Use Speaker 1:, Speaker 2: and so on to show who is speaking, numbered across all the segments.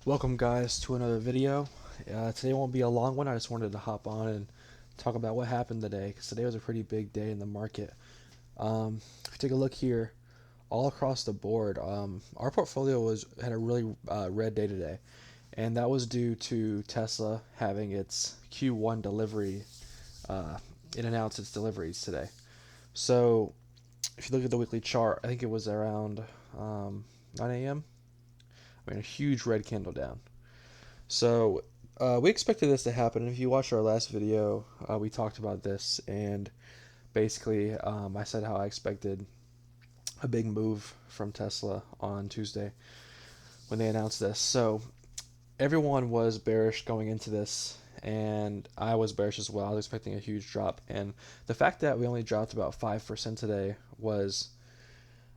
Speaker 1: Welcome guys to another video. Today won't be a long one. I just wanted to hop on and talk about what happened today because today was a pretty big day in the market. If you take a look here, all across the board, our portfolio had a really red day today, and that was due to Tesla having its Q1 delivery. Uh, it announced its deliveries today. So if you look at the weekly chart, I think it was around 9 a.m. I mean, a huge red candle down. So we expected this to happen. If you watched our last video, we talked about this, and basically, I said how I expected a big move from Tesla on Tuesday when they announced this. So everyone was bearish going into this, and I was bearish as well. I was expecting a huge drop, and the fact that we only dropped about 5% today was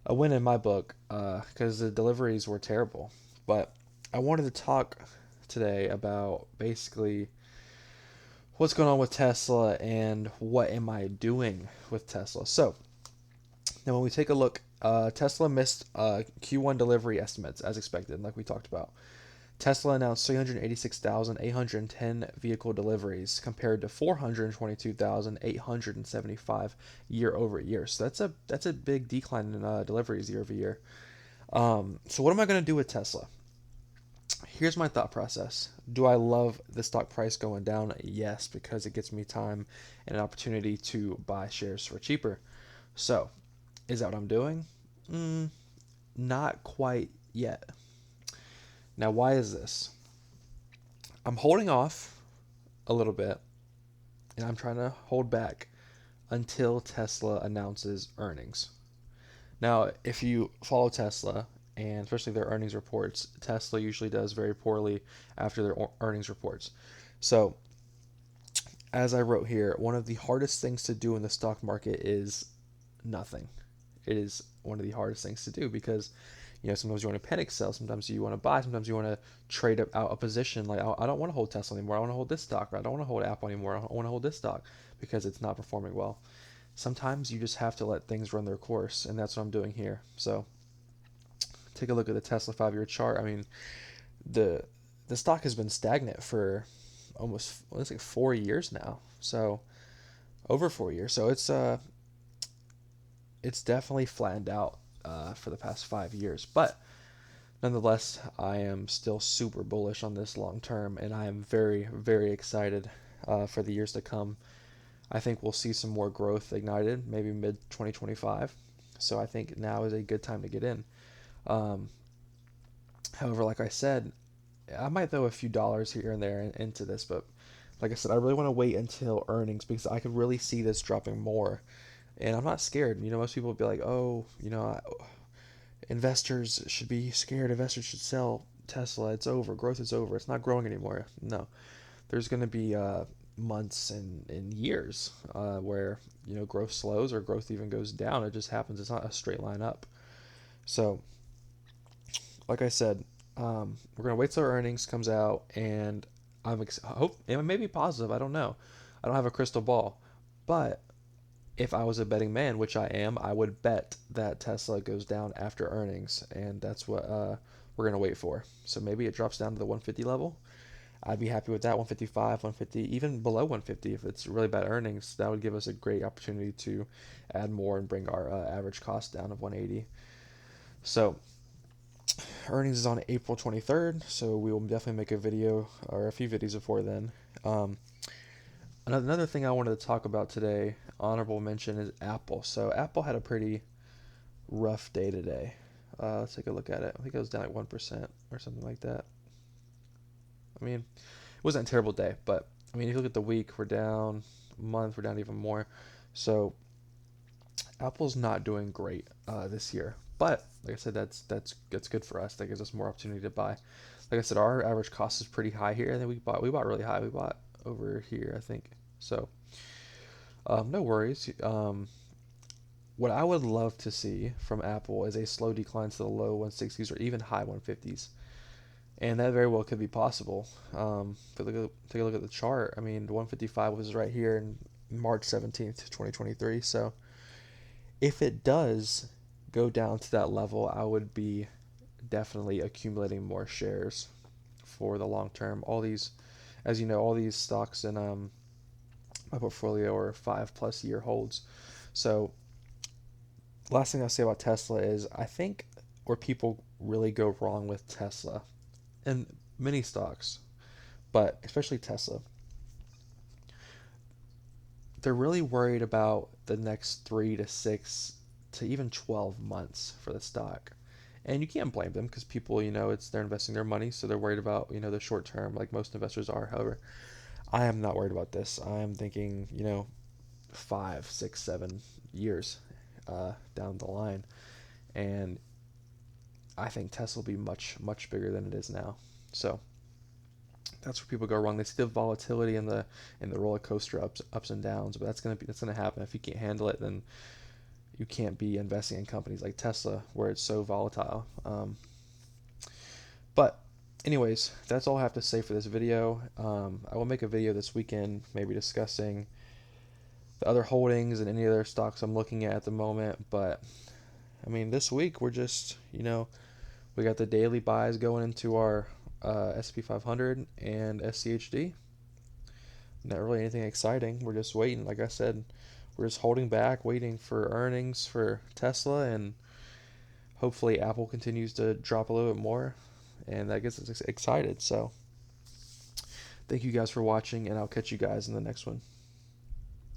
Speaker 1: a win in my book because the deliveries were terrible. But I wanted to talk today about basically what's going on with Tesla and what am I doing with Tesla. So now when we take a look, Tesla missed Q1 delivery estimates as expected, like we talked about. Tesla announced 386,810 vehicle deliveries compared to 422,875 year over year. So that's a big decline in deliveries year over year. So what am I going to do with Tesla? Here's my thought process. Do I love the stock price going down? Yes, because it gives me time and an opportunity to buy shares for cheaper. So, is that what I'm doing? Mm, Not quite yet. Now, why is this? I'm holding off a little bit and I'm trying to hold back until Tesla announces earnings. Now, if you follow Tesla, and especially their earnings reports, Tesla usually does very poorly after their earnings reports. So, as I wrote here, one of the hardest things to do in the stock market is nothing. It is one of the hardest things to do because sometimes you want to panic sell, sometimes you want to buy, sometimes you want to trade out a position. Like, I don't want to hold Tesla anymore. I want to hold this stock. Or I don't want to hold Apple anymore. I want to hold this stock because it's not performing well. Sometimes you just have to let things run their course, and that's what I'm doing here. So take a look at the Tesla 5-year chart. I mean, the the stock has been stagnant for almost, well, it's like 4 years now. So over 4 years. So it's definitely flattened out for the past 5 years. But nonetheless, I am still super bullish on this long term, and I am very, very excited for the years to come. I think we'll see some more growth ignited, maybe mid 2025. So I think now is a good time to get in. Um, However, like I said, I might throw a few dollars here and there into this, but like I said, I really want to wait until earnings because I could really see this dropping more. And I'm not scared. Most people would be like, oh, investors should be scared. Investors should sell Tesla. It's over. Growth is over. It's not growing anymore. No, there's going to be months and years where growth slows or growth even goes down. It just happens. It's not a straight line up. So, like I said, we're gonna wait till earnings comes out, and hope it may be positive. I don't know. I don't have a crystal ball, but if I was a betting man, which I am, I would bet that Tesla goes down after earnings, and that's what we're gonna wait for. So maybe it drops down to the 150 level. I'd be happy with that. 155, 150, even below 150 if it's really bad earnings. That would give us a great opportunity to add more and bring our average cost down of 180. So earnings is on April 23rd, so we will definitely make a video or a few videos before then. Um, Another thing I wanted to talk about today, honorable mention, is Apple. So Apple had a pretty rough day today. Let's take a look at it. I think it was down like 1% or something like that. I mean, it wasn't a terrible day, but I mean, if you look at the week, we're down. Month, we're down even more. So Apple's not doing great this year. But like I said, that's good for us. That gives us more opportunity to buy. Like I said, our average cost is pretty high here, and then we bought really high. We bought over here, I think. So no worries. What I would love to see from Apple is a slow decline to the low 160s or even high 150s, and that very well could be possible. Take a look at the chart. I mean, the 155 was right here in March 17th, 2023. So if it does go down to that level, I would be definitely accumulating more shares for the long term. All these, as you know, all these stocks in my portfolio are 5+ year holds. So last thing I'll say about Tesla is I think where people really go wrong with Tesla and many stocks, but especially Tesla, they're really worried about the next 3 to 6 to even 12 months for the stock. And you can't blame them because people, it's they're investing their money, so they're worried about, the short term, like most investors are. However, I am not worried about this. I am thinking, 5, 6, 7 years down the line, and I think Tesla will be much, much bigger than it is now. So that's where people go wrong. They see the volatility and the roller coaster ups and downs, but that's gonna happen. If you can't handle it, then you can't be investing in companies like Tesla where it's so volatile. But anyways, that's all I have to say for this video. I will make a video this weekend, maybe discussing the other holdings and any other stocks I'm looking at the moment. But I mean, this week we're just, we got the daily buys going into our SP 500 and SCHD. Not really anything exciting. We're just waiting. Like I said, we're just holding back, waiting for earnings for Tesla, and hopefully Apple continues to drop a little bit more, and that gets us excited. So thank you guys for watching, and I'll catch you guys in the next one.